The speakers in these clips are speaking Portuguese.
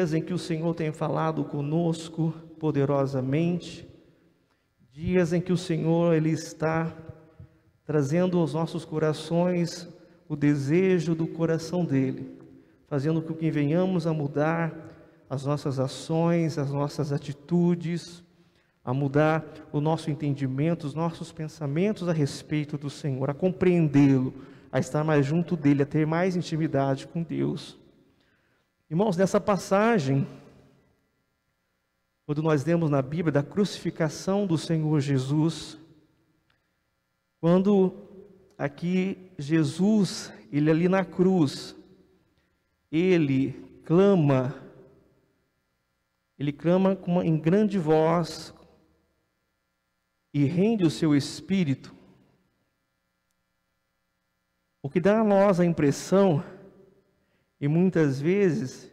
dias em que o Senhor tem falado conosco poderosamente, dias em que o Senhor Ele está trazendo aos nossos corações o desejo do coração dEle, fazendo com que venhamos a mudar as nossas ações, as nossas atitudes, a mudar o nosso entendimento, os nossos pensamentos a respeito do Senhor, a compreendê-lo, a estar mais junto dEle, a ter mais intimidade com Deus. Irmãos, nessa passagem, quando nós lemos na Bíblia da crucificação do Senhor Jesus, quando aqui Jesus, Ele ali na cruz, Ele clama em grande voz e rende o seu espírito. O que dá a nós a impressão, e muitas vezes,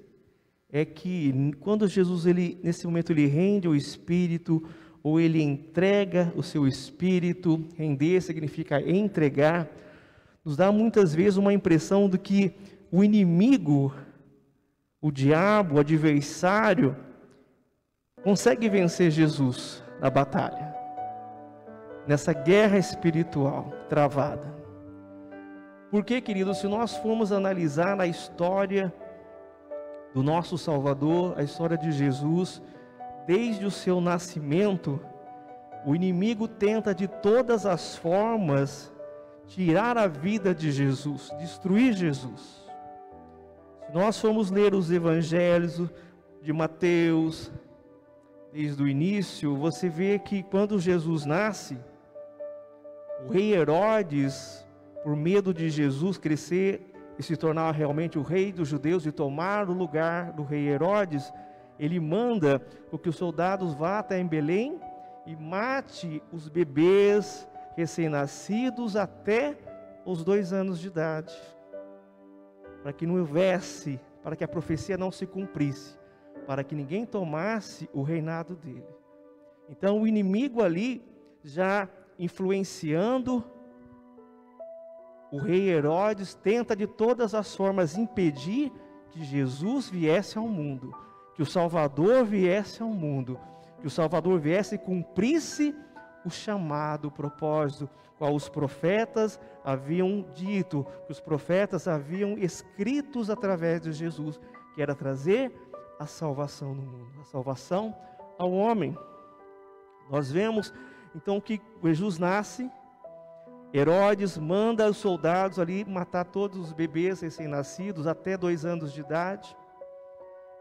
é que quando Jesus, nesse momento, Ele rende o espírito, ou Ele entrega o seu espírito, render significa entregar, nos dá muitas vezes uma impressão de que o inimigo, o diabo, o adversário, consegue vencer Jesus na batalha, nessa guerra espiritual travada. Porque, queridos, se nós formos analisar na história do nosso Salvador, a história de Jesus, desde o seu nascimento, o inimigo tenta de todas as formas tirar a vida de Jesus, destruir Jesus. Se nós formos ler os evangelhos de Mateus, desde o início, você vê que quando Jesus nasce, o rei Herodes, por medo de Jesus crescer e se tornar realmente o rei dos judeus e tomar o lugar do rei Herodes, ele manda que os soldados vá até em Belém e mate os bebês recém-nascidos até os 2 anos de idade, para que não houvesse, para que a profecia não se cumprisse, para que ninguém tomasse o reinado dele. Então o inimigo ali, já influenciando o rei Herodes, tenta de todas as formas impedir que Jesus viesse ao mundo, que o Salvador viesse ao mundo, que o Salvador viesse e cumprisse o chamado, o propósito, qual os profetas haviam dito, que os profetas haviam escritos através de Jesus, que era trazer a salvação no mundo, a salvação ao homem. Nós vemos então que Jesus nasce, Herodes manda os soldados ali matar todos os bebês recém-nascidos até 2 anos de idade,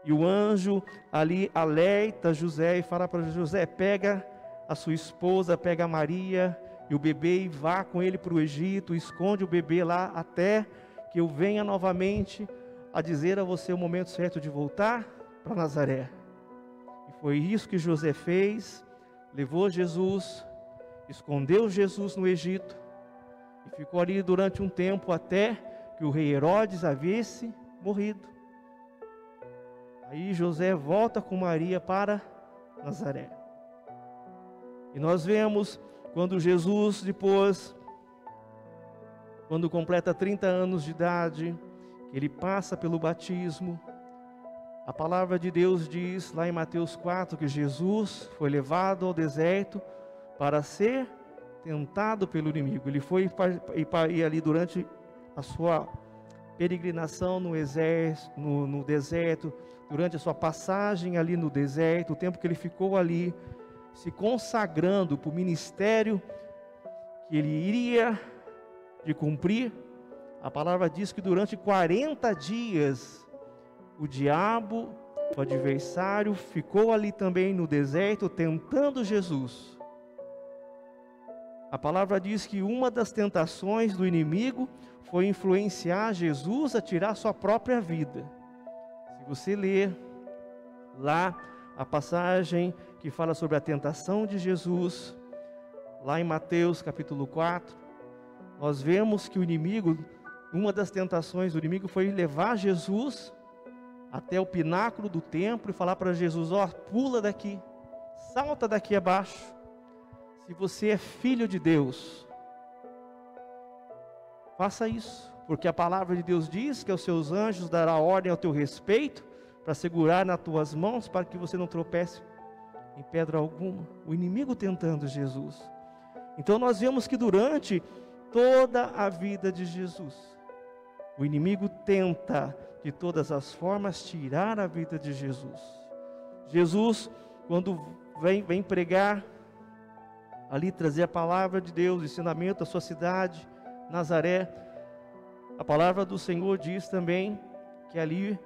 e o anjo ali alerta José e fala para José: pega a sua esposa, pega a Maria e o bebê e vá com ele para o Egito, esconde o bebê lá até que eu venha novamente a dizer a você o momento certo de voltar para Nazaré. E foi isso que José fez, levou Jesus, escondeu Jesus no Egito e ficou ali durante um tempo até que o rei Herodes havia morrido. Aí José volta com Maria para Nazaré. E nós vemos quando Jesus depois, quando completa 30 anos de idade, ele passa pelo batismo. A palavra de Deus diz lá em Mateus 4 que Jesus foi levado ao deserto para ser tentado pelo inimigo. Ele foi ali durante a sua peregrinação no deserto, durante a sua passagem ali no deserto, o tempo que ele ficou ali se consagrando para o ministério que ele iria de cumprir. A palavra diz que durante 40 dias o diabo, o adversário, ficou ali também no deserto tentando Jesus. A palavra diz que uma das tentações do inimigo foi influenciar Jesus a tirar sua própria vida. Se você ler lá a passagem que fala sobre a tentação de Jesus, lá em Mateus capítulo 4, nós vemos que o inimigo, uma das tentações do inimigo foi levar Jesus até o pináculo do templo e falar para Jesus: ó, pula daqui, salta daqui abaixo, se você é filho de Deus, faça isso, porque a palavra de Deus diz que aos seus anjos dará ordem ao teu respeito, para segurar nas tuas mãos, para que você não tropece em pedra alguma. O inimigo tentando Jesus. Então nós vemos que durante toda a vida de Jesus, o inimigo tenta de todas as formas tirar a vida de Jesus. Jesus, quando vem pregar, ali trazer a palavra de Deus, o ensinamento da sua cidade, Nazaré, a palavra do Senhor diz também que ali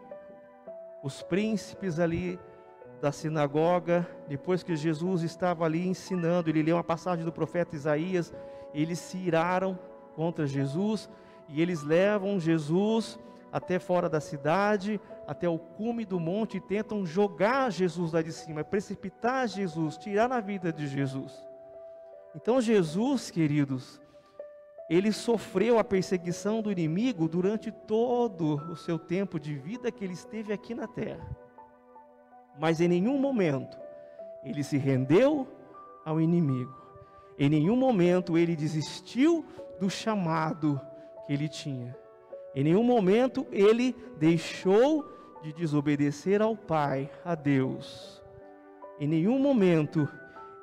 os príncipes ali da sinagoga, depois que Jesus estava ali ensinando, ele leu uma passagem do profeta Isaías, eles se iraram contra Jesus e eles levam Jesus até fora da cidade, até o cume do monte, e tentam jogar Jesus lá de cima, precipitar Jesus, tirar a vida de Jesus. Então Jesus, queridos, ele sofreu a perseguição do inimigo durante todo o seu tempo de vida que ele esteve aqui na terra. Mas em nenhum momento ele se rendeu ao inimigo. Em nenhum momento ele desistiu do chamado que ele tinha. Em nenhum momento ele deixou de desobedecer ao Pai, a Deus. Em nenhum momento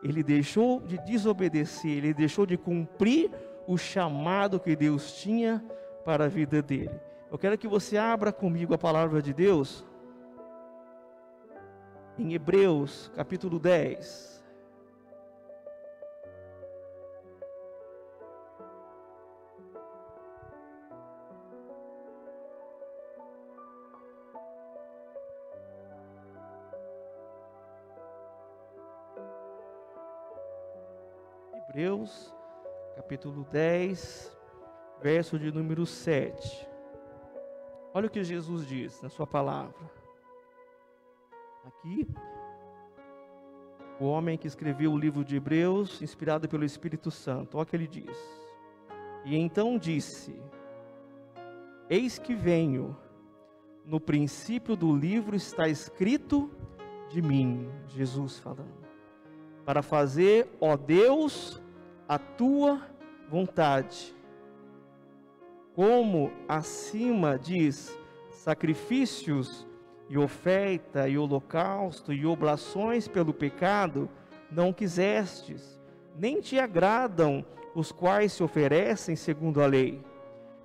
ele deixou de desobedecer, ele deixou de cumprir o chamado que Deus tinha para a vida dele. Eu quero que você abra comigo a palavra de Deus em Hebreus, capítulo 10. Hebreus, capítulo 10, verso de número 7. Olha o que Jesus diz na sua palavra. Aqui, o homem que escreveu o livro de Hebreus, inspirado pelo Espírito Santo, olha o que ele diz. E então disse: eis que venho, no princípio do livro está escrito de mim, Jesus falando, para fazer, ó Deus, a tua vontade. Como acima diz, sacrifícios e oferta e holocausto e oblações pelo pecado não quisestes, nem te agradam os quais se oferecem segundo a lei.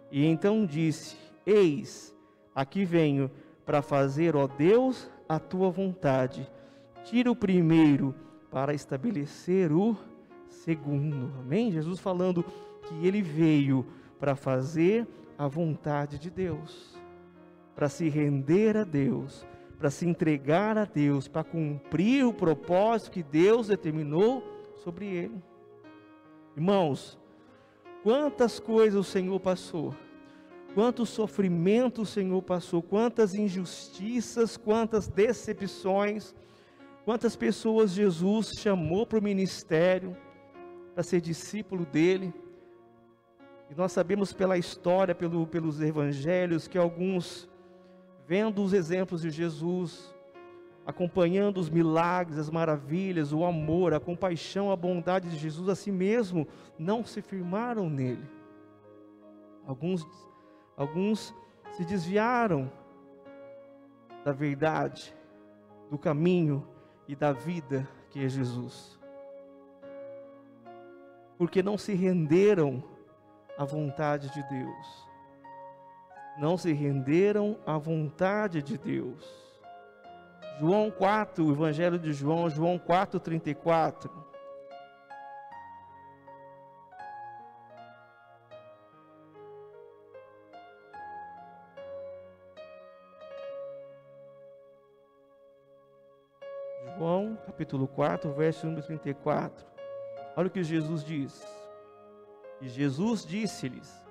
E então disse: eis, aqui venho para fazer, ó Deus, a tua vontade. Tira o primeiro para estabelecer o segundo. Amém? Jesus falando que ele veio para fazer a vontade de Deus, para se render a Deus, para se entregar a Deus, para cumprir o propósito que Deus determinou sobre ele. Irmãos, quantas coisas o Senhor passou, quanto sofrimento o Senhor passou, quantas injustiças, quantas decepções, quantas pessoas Jesus chamou para o ministério, para ser discípulo dele. E nós sabemos pela história, pelos evangelhos, que alguns, vendo os exemplos de Jesus, acompanhando os milagres, as maravilhas, o amor, a compaixão, a bondade de Jesus, a si mesmo, não se firmaram nele. Alguns se desviaram da verdade, do caminho e da vida que é Jesus, porque não se renderam à vontade de Deus. Não se renderam à vontade de Deus. João 4, o Evangelho de João, João 4:34. João, capítulo 4, verso número 34. Olha o que Jesus diz. E Jesus disse-lhes: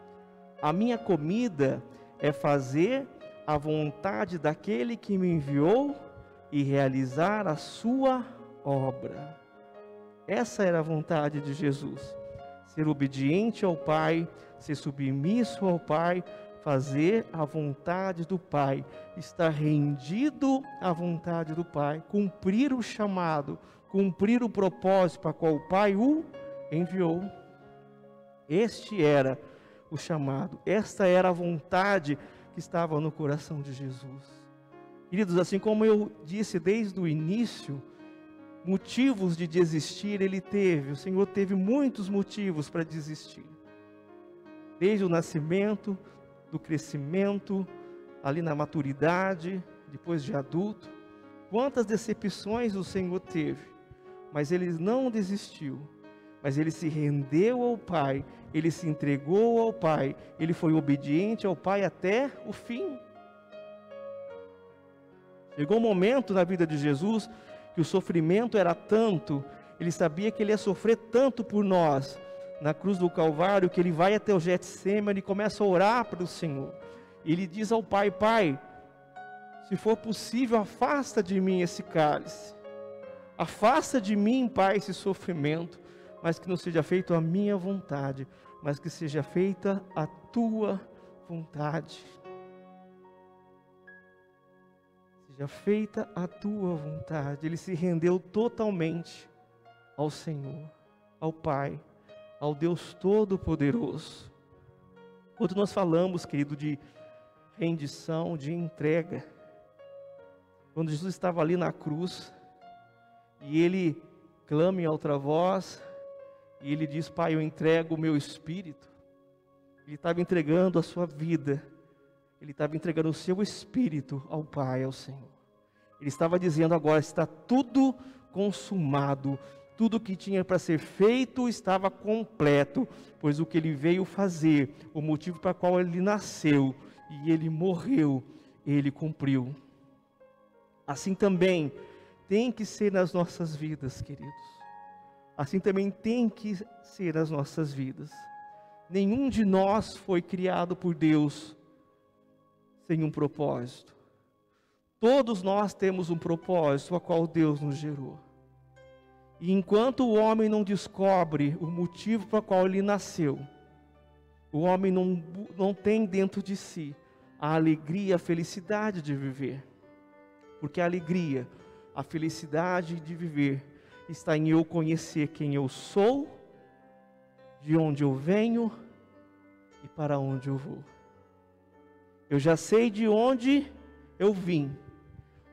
a minha comida é fazer a vontade daquele que me enviou e realizar a sua obra. Essa era a vontade de Jesus: ser obediente ao Pai, ser submisso ao Pai, fazer a vontade do Pai, estar rendido à vontade do Pai, cumprir o chamado, cumprir o propósito para qual o Pai o enviou. Este era o chamado, esta era a vontade que estava no coração de Jesus. Queridos, assim como eu disse desde o início, motivos de desistir ele teve. O Senhor teve muitos motivos para desistir. Desde o nascimento, do crescimento, ali na maturidade, depois de adulto. Quantas decepções o Senhor teve, mas ele não desistiu. Mas ele se rendeu ao Pai, ele se entregou ao Pai, ele foi obediente ao Pai até o fim. Chegou um momento na vida de Jesus que o sofrimento era tanto, ele sabia que ele ia sofrer tanto por nós, na cruz do Calvário, que ele vai até o Getsêmani e começa a orar para o Senhor. Ele diz ao Pai: Pai, se for possível, afasta de mim esse cálice. Afasta de mim, Pai, esse sofrimento, mas que não seja feita a minha vontade, mas que seja feita a tua vontade. Seja feita a tua vontade. Ele se rendeu totalmente ao Senhor, ao Pai, ao Deus Todo-Poderoso. Quando nós falamos, querido, de rendição, de entrega, quando Jesus estava ali na cruz, e ele clama em alta voz, e ele diz: Pai, eu entrego o meu espírito. Ele estava entregando a sua vida, ele estava entregando o seu espírito ao Pai, ao Senhor. Ele estava dizendo: agora está tudo consumado, tudo que tinha para ser feito estava completo, pois o que ele veio fazer, o motivo para qual ele nasceu e ele morreu, ele cumpriu. Assim também tem que ser nas nossas vidas, queridos. Assim também tem que ser nas nossas vidas. Nenhum de nós foi criado por Deus sem um propósito. Todos nós temos um propósito a qual Deus nos gerou. E enquanto o homem não descobre o motivo para qual ele nasceu, o homem não tem dentro de si a alegria, a felicidade de viver. Porque a alegria, a felicidade de viver está em eu conhecer quem eu sou, de onde eu venho e para onde eu vou. Eu já sei de onde eu vim,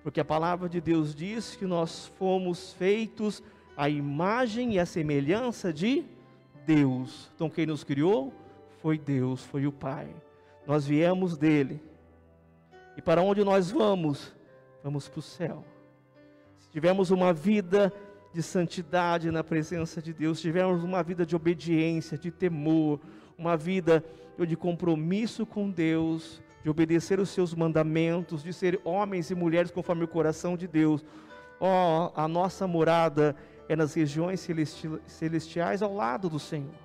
porque a palavra de Deus diz que nós fomos feitos à imagem e à semelhança de Deus. Então quem nos criou foi Deus, foi o Pai. Nós viemos dele. E para onde nós vamos? Vamos para o céu. Se tivermos uma vida de santidade na presença de Deus, se tivermos uma vida de obediência, de temor, uma vida de compromisso com Deus, de obedecer os seus mandamentos, de ser homens e mulheres conforme o coração de Deus, a nossa morada é nas regiões celestiais ao lado do Senhor.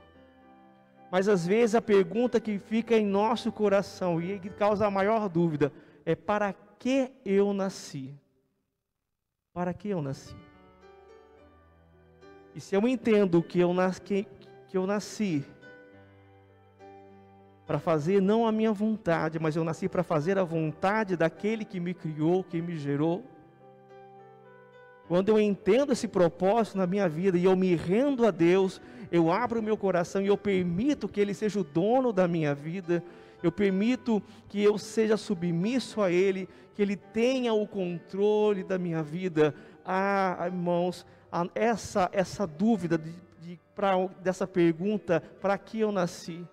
Mas às vezes a pergunta que fica em nosso coração e que causa a maior dúvida é: para que eu nasci? Para que eu nasci? E se eu entendo que eu nasci para fazer não a minha vontade, mas eu nasci para fazer a vontade daquele que me criou, que me gerou. Quando eu entendo esse propósito na minha vida e eu me rendo a Deus, eu abro o meu coração e eu permito que Ele seja o dono da minha vida, eu permito que eu seja submisso a Ele, que Ele tenha o controle da minha vida. Irmãos, essa dúvida dessa pergunta, para que eu nasci?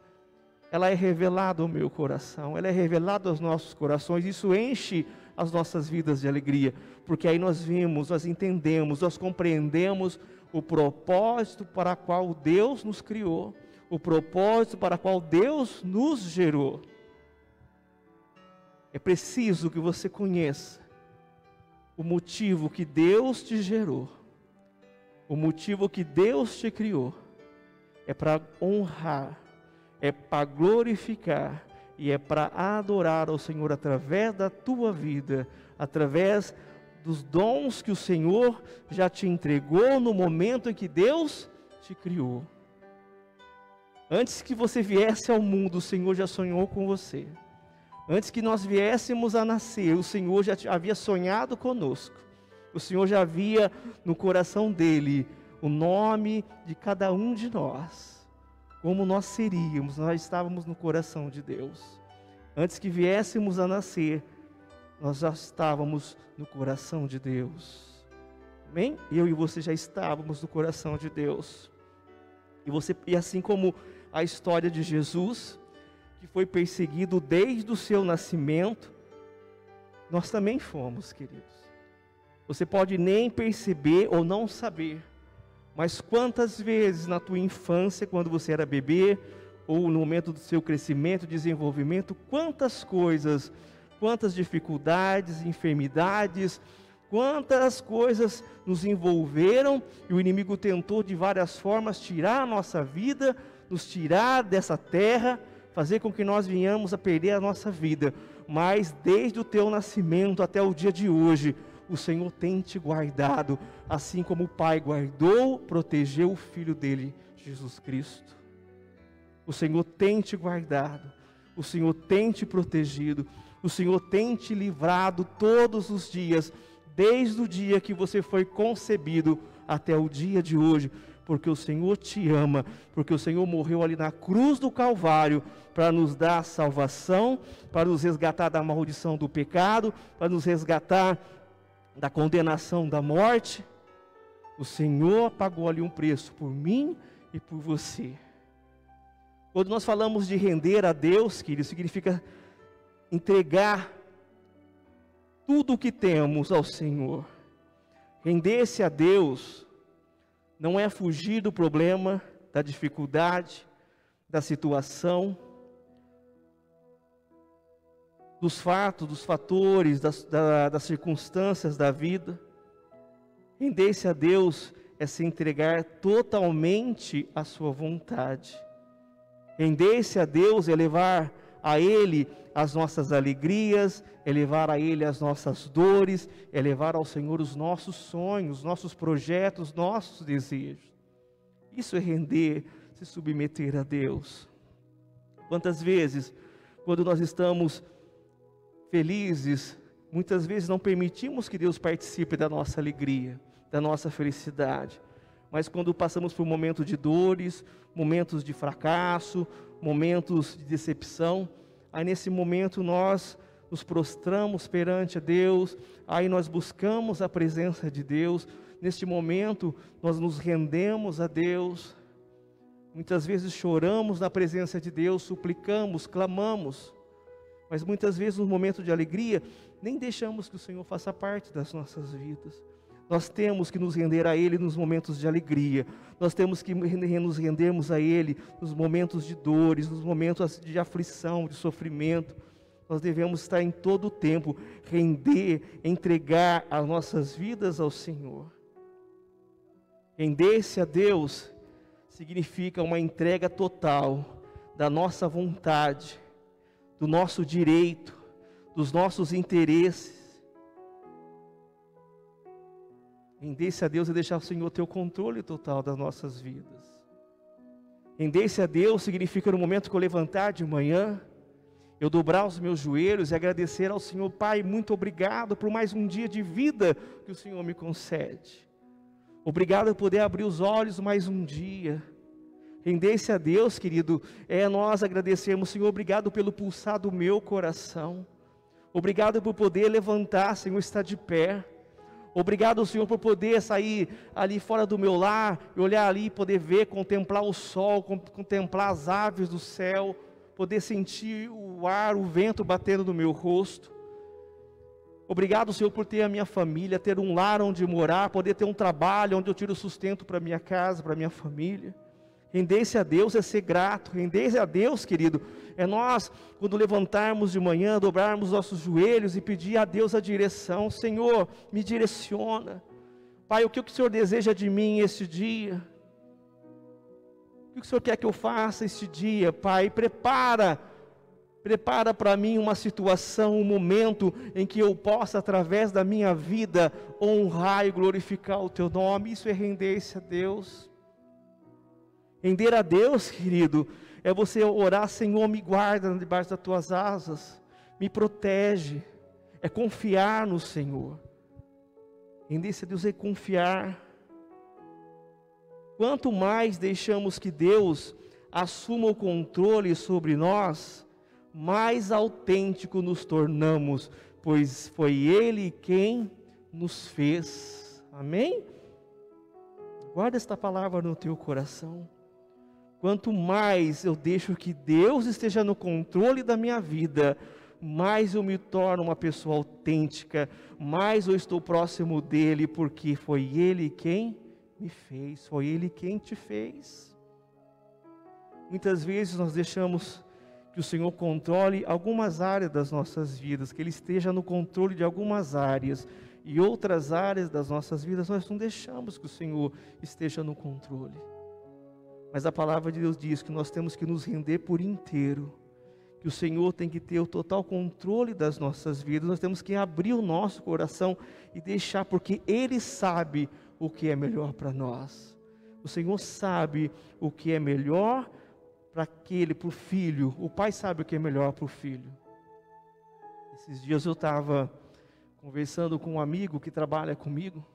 Ela é revelada ao meu coração, ela é revelada aos nossos corações, isso enche as nossas vidas de alegria, porque aí nós vimos, nós entendemos, nós compreendemos o propósito para o qual Deus nos criou, o propósito para o qual Deus nos gerou. É preciso que você conheça o motivo que Deus te gerou, o motivo que Deus te criou, é para honrar, é para glorificar e é para adorar ao Senhor através da tua vida, através dos dons que o Senhor já te entregou no momento em que Deus te criou. Antes que você viesse ao mundo, o Senhor já sonhou com você. Antes que nós viéssemos a nascer, o Senhor já havia sonhado conosco. O Senhor já havia no coração dele o nome de cada um de nós. Como nós seríamos, nós estávamos no coração de Deus. Antes que viéssemos a nascer, nós já estávamos no coração de Deus. Amém? Eu e você já estávamos no coração de Deus. E assim como a história de Jesus, que foi perseguido desde o seu nascimento, nós também fomos, queridos. Você pode nem perceber ou não saber, mas quantas vezes na tua infância, quando você era bebê, ou no momento do seu crescimento, desenvolvimento, quantas coisas, quantas dificuldades, enfermidades, quantas coisas nos envolveram, e o inimigo tentou de várias formas tirar a nossa vida, nos tirar dessa terra, fazer com que nós venhamos a perder a nossa vida. Mas desde o teu nascimento até o dia de hoje, o Senhor tem te guardado, assim como o Pai guardou, protegeu o Filho dele, Jesus Cristo. O Senhor tem te guardado, o Senhor tem te protegido, o Senhor tem te livrado todos os dias, desde o dia que você foi concebido até o dia de hoje, porque o Senhor te ama, porque o Senhor morreu ali na cruz do Calvário para nos dar salvação, para nos resgatar da maldição do pecado, para nos resgatar da condenação da morte. O Senhor pagou ali um preço por mim e por você. Quando nós falamos de render a Deus, querido, significa entregar tudo o que temos ao Senhor. Render-se a Deus não é fugir do problema, da dificuldade, da situação, dos fatos, dos fatores, das circunstâncias da vida. Render-se a Deus é se entregar totalmente à sua vontade. Render-se a Deus é levar a Ele as nossas alegrias, é levar a Ele as nossas dores, é levar ao Senhor os nossos sonhos, nossos projetos, nossos desejos. Isso é render, se submeter a Deus. Quantas vezes, quando nós estamos felizes, muitas vezes não permitimos que Deus participe da nossa alegria, da nossa felicidade. Mas quando passamos por momentos de dores, momentos de fracasso, momentos de decepção, aí nesse momento nós nos prostramos perante a Deus, aí nós buscamos a presença de Deus, neste momento nós nos rendemos a Deus, muitas vezes choramos na presença de Deus, suplicamos, clamamos, mas muitas vezes no momento de alegria, nem deixamos que o Senhor faça parte das nossas vidas. Nós temos que nos render a Ele nos momentos de alegria, nós temos que nos rendermos a Ele nos momentos de dores, nos momentos de aflição, de sofrimento. Nós devemos estar em todo o tempo, render, entregar as nossas vidas ao Senhor. Render-se a Deus significa uma entrega total da nossa vontade, do nosso direito, dos nossos interesses. Render-se a Deus é deixar o Senhor ter o controle total das nossas vidas. Render-se a Deus significa no momento que eu levantar de manhã, eu dobrar os meus joelhos e agradecer ao Senhor: Pai, muito obrigado por mais um dia de vida que o Senhor me concede. Obrigado por poder abrir os olhos mais um dia. Render-se a Deus, querido, é nós agradecermos: Senhor, obrigado pelo pulsar do meu coração. Obrigado por poder levantar, Senhor, estar de pé. Obrigado, Senhor, por poder sair ali fora do meu lar, e olhar ali, poder ver, contemplar o sol, contemplar as aves do céu, poder sentir o ar, o vento batendo no meu rosto. Obrigado, Senhor, por ter a minha família, ter um lar onde morar, poder ter um trabalho onde eu tiro sustento para minha casa, para minha família. Render-se a Deus é ser grato. Render-se a Deus, querido, é nós, quando levantarmos de manhã, dobrarmos nossos joelhos e pedir a Deus a direção. Senhor, me direciona. Pai, o que o Senhor deseja de mim este dia? O que o Senhor quer que eu faça este dia, Pai? Prepara para mim uma situação, um momento em que eu possa, através da minha vida, honrar e glorificar o Teu nome. Isso é render-se a Deus. Render a Deus, querido, é você orar: Senhor, me guarda debaixo das Tuas asas, me protege. É confiar no Senhor. Render-se a Deus é confiar. Quanto mais deixamos que Deus assuma o controle sobre nós, mais autêntico nos tornamos, pois foi Ele quem nos fez. Amém? Guarda esta palavra no teu coração. Quanto mais eu deixo que Deus esteja no controle da minha vida, mais eu me torno uma pessoa autêntica, mais eu estou próximo dEle, porque foi Ele quem me fez, foi Ele quem te fez. Muitas vezes nós deixamos que o Senhor controle algumas áreas das nossas vidas, que Ele esteja no controle de algumas áreas, e outras áreas das nossas vidas nós não deixamos que o Senhor esteja no controle. Mas a palavra de Deus diz que nós temos que nos render por inteiro, que o Senhor tem que ter o total controle das nossas vidas, nós temos que abrir o nosso coração e deixar, porque Ele sabe o que é melhor para nós. O Senhor sabe o que é melhor para o filho, o pai sabe o que é melhor para o filho. Esses dias eu estava conversando com um amigo que trabalha comigo,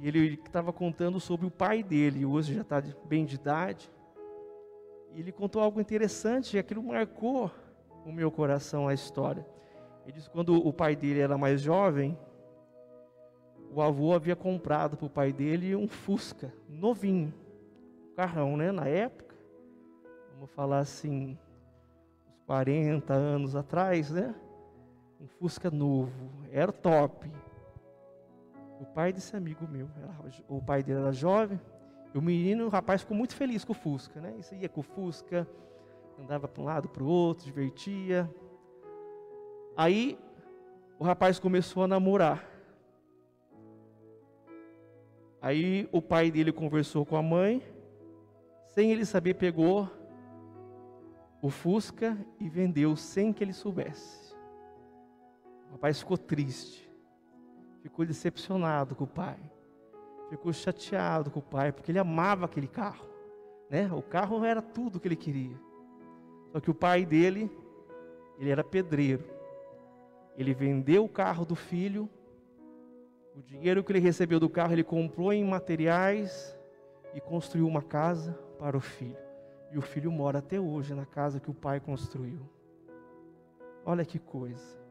e ele estava contando sobre o pai dele, hoje já está bem de idade, e ele contou algo interessante, e aquilo marcou o meu coração, a história. Ele disse que quando o pai dele era mais jovem, o avô havia comprado para o pai dele um Fusca, novinho, um carrão, né, na época, vamos falar assim, uns 40 anos atrás, né, um Fusca novo, era top. O pai desse amigo meu, o pai dele era jovem, e o rapaz ficou muito feliz com o Fusca, né? Isso ia com o Fusca, andava para um lado, para o outro, divertia. Aí, o rapaz começou a namorar. Aí, o pai dele conversou com a mãe, sem ele saber, pegou o Fusca e vendeu sem que ele soubesse. O rapaz ficou triste. Ficou decepcionado com o pai, ficou chateado com o pai, porque ele amava aquele carro, né? O carro era tudo que ele queria. Só que o pai dele, ele era pedreiro. Ele vendeu o carro do filho, o dinheiro que ele recebeu do carro, ele comprou em materiais e construiu uma casa para o filho. E o filho mora até hoje na casa que o pai construiu. Olha que coisa.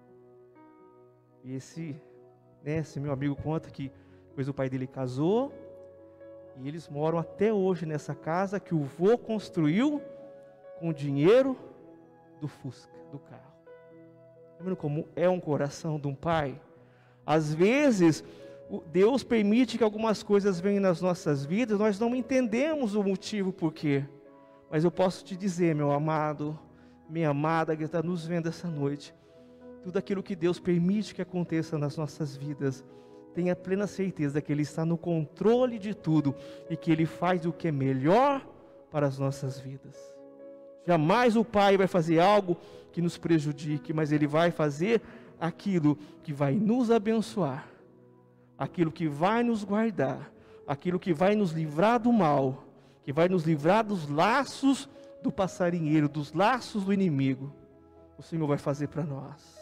E esse meu amigo conta que depois o pai dele casou e eles moram até hoje nessa casa que o vô construiu com o dinheiro do Fusca, do carro. Tá vendo como é um coração de um pai? Às vezes, Deus permite que algumas coisas venham nas nossas vidas, nós não entendemos o motivo por quê. Mas eu posso te dizer, meu amado, minha amada que está nos vendo essa noite, tudo aquilo que Deus permite que aconteça nas nossas vidas, tenha plena certeza que Ele está no controle de tudo e que Ele faz o que é melhor para as nossas vidas. Jamais o Pai vai fazer algo que nos prejudique, mas Ele vai fazer aquilo que vai nos abençoar, aquilo que vai nos guardar, aquilo que vai nos livrar do mal, que vai nos livrar dos laços do passarinheiro, dos laços do inimigo. O Senhor vai fazer para nós.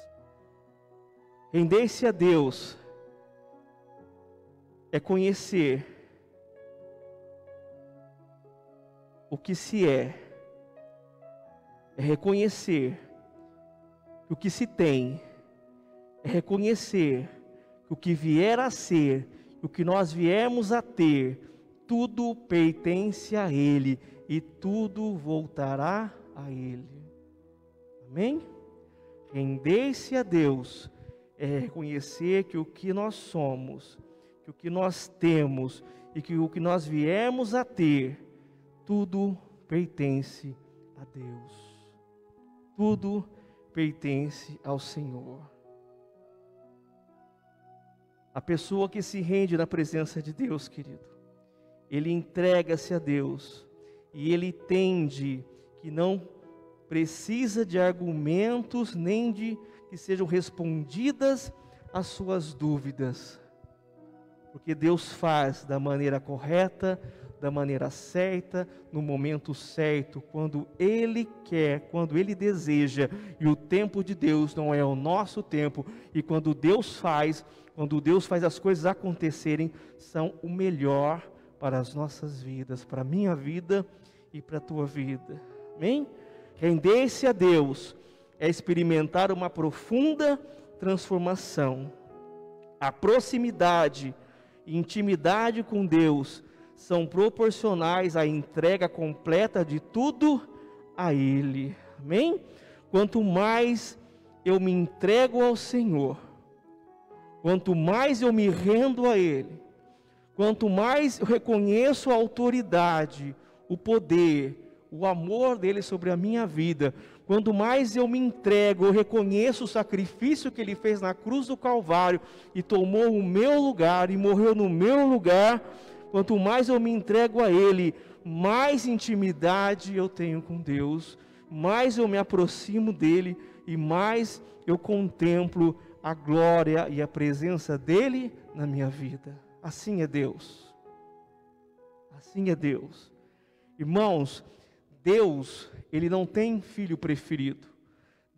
Render-se a Deus é conhecer o que se é reconhecer que o que se tem, é reconhecer que o que vier a ser, o que nós viemos a ter, tudo pertence a Ele e tudo voltará a Ele. Amém? Render-se a Deus é reconhecer que o que nós somos, que o que nós temos e que o que nós viemos a ter, tudo pertence a Deus. Tudo pertence ao Senhor. A pessoa que se rende na presença de Deus, querido, ele entrega-se a Deus e ele entende que não precisa de argumentos nem de que sejam respondidas as suas dúvidas, porque Deus faz da maneira correta, da maneira certa, no momento certo, quando Ele quer, quando Ele deseja, e o tempo de Deus não é o nosso tempo, e quando Deus faz as coisas acontecerem, são o melhor para as nossas vidas, para a minha vida e para a tua vida. Amém? Render-se a Deus é experimentar uma profunda transformação. A proximidade e intimidade com Deus são proporcionais à entrega completa de tudo a Ele. Amém? Quanto mais eu me entrego ao Senhor, quanto mais eu me rendo a Ele, quanto mais eu reconheço a autoridade, o poder, o amor dEle sobre a minha vida, quanto mais eu me entrego, eu reconheço o sacrifício que Ele fez na cruz do Calvário e tomou o meu lugar e morreu no meu lugar, quanto mais eu me entrego a Ele, mais intimidade eu tenho com Deus, mais eu me aproximo dEle e mais eu contemplo a glória e a presença dEle na minha vida. Assim é Deus. Assim é Deus. Irmãos, Deus, Ele não tem filho preferido.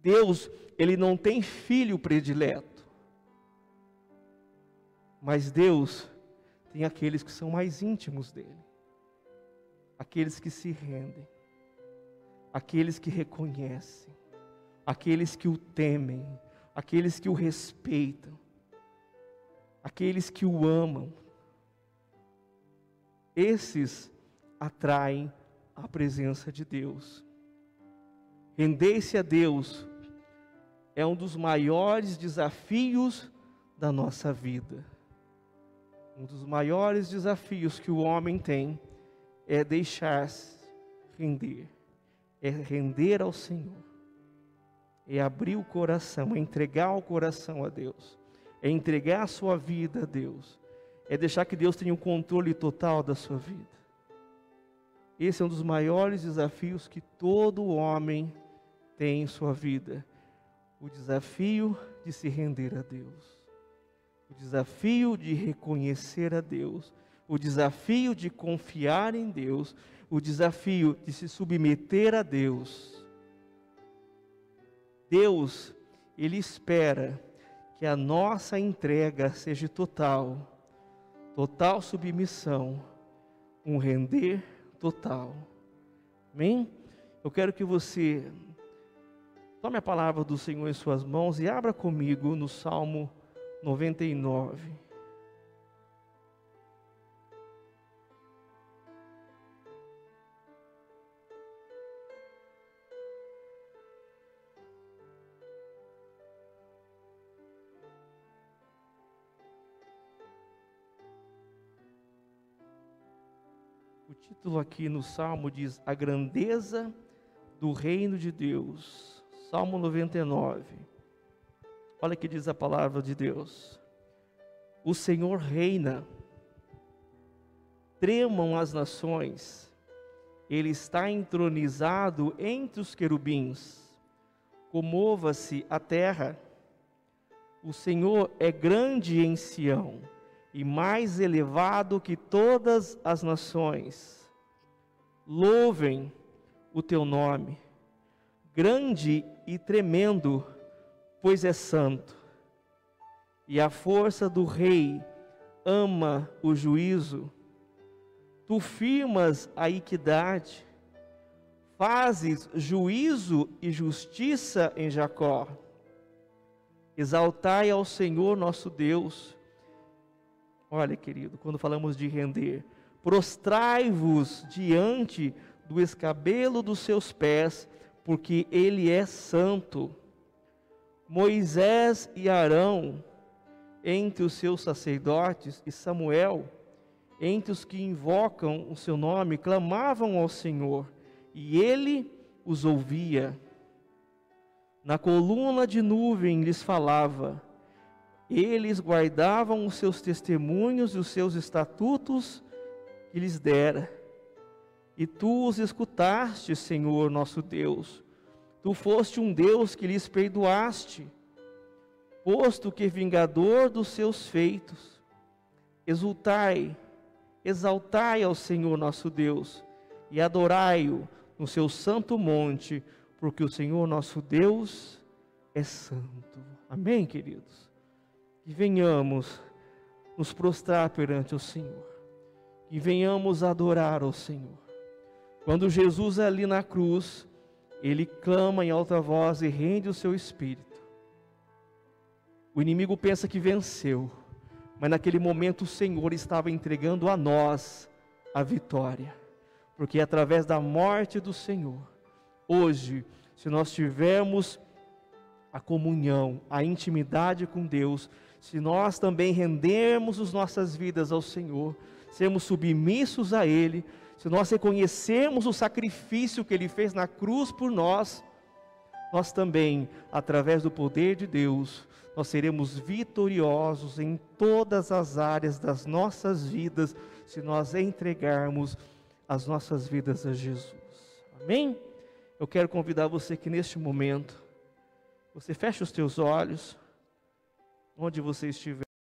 Deus, Ele não tem filho predileto. Mas Deus tem aqueles que são mais íntimos dEle. Aqueles que se rendem. Aqueles que reconhecem. Aqueles que o temem. Aqueles que o respeitam. Aqueles que o amam. Esses atraem a presença de Deus. Render-se a Deus é um dos maiores desafios da nossa vida. Um dos maiores desafios que o homem tem é deixar-se render. É render ao Senhor. É abrir o coração, é entregar o coração a Deus. É entregar a sua vida a Deus. É deixar que Deus tenha o controle total da sua vida. Esse é um dos maiores desafios que todo homem tem em sua vida. O desafio de se render a Deus. O desafio de reconhecer a Deus. O desafio de confiar em Deus. O desafio de se submeter a Deus. Deus, Ele espera que a nossa entrega seja total. Total submissão. Um render total. Amém? Eu quero que você tome a palavra do Senhor em suas mãos e abra comigo no Salmo 99. O título aqui no Salmo diz: A grandeza do reino de Deus. Salmo 99. Olha o que diz a palavra de Deus. O Senhor reina. Tremam as nações. Ele está entronizado entre os querubins. Comova-se a terra. O Senhor é grande em Sião e mais elevado que todas as nações. Louvem o teu nome, grande e tremendo, pois é santo. E a força do rei ama o juízo. Tu firmas a equidade, fazes juízo e justiça em Jacó. Exaltai ao Senhor nosso Deus. Olha, querido, quando falamos de render, prostrai-vos diante do escabelo dos seus pés, porque Ele é santo. Moisés e Arão, entre os seus sacerdotes, e Samuel, entre os que invocam o seu nome, clamavam ao Senhor, e Ele os ouvia. Na coluna de nuvem lhes falava. Eles guardavam os seus testemunhos e os seus estatutos que lhes dera. E tu os escutaste, Senhor nosso Deus. Tu foste um Deus que lhes perdoaste, posto que vingador dos seus feitos. Exultai, exaltai ao Senhor nosso Deus, e adorai-o no seu santo monte, porque o Senhor nosso Deus é santo. Amém, queridos? Que venhamos nos prostrar perante o Senhor, que venhamos adorar ao Senhor. Quando Jesus ali na cruz, ele clama em alta voz e rende o seu espírito. O inimigo pensa que venceu, mas naquele momento o Senhor estava entregando a nós a vitória, porque através da morte do Senhor, hoje, se nós tivermos a comunhão, a intimidade com Deus, se nós também rendermos as nossas vidas ao Senhor, sermos submissos a Ele, se nós reconhecermos o sacrifício que Ele fez na cruz por nós, nós também, através do poder de Deus, nós seremos vitoriosos em todas as áreas das nossas vidas, se nós entregarmos as nossas vidas a Jesus. Amém? Eu quero convidar você que neste momento, você feche os teus olhos, onde você estiver.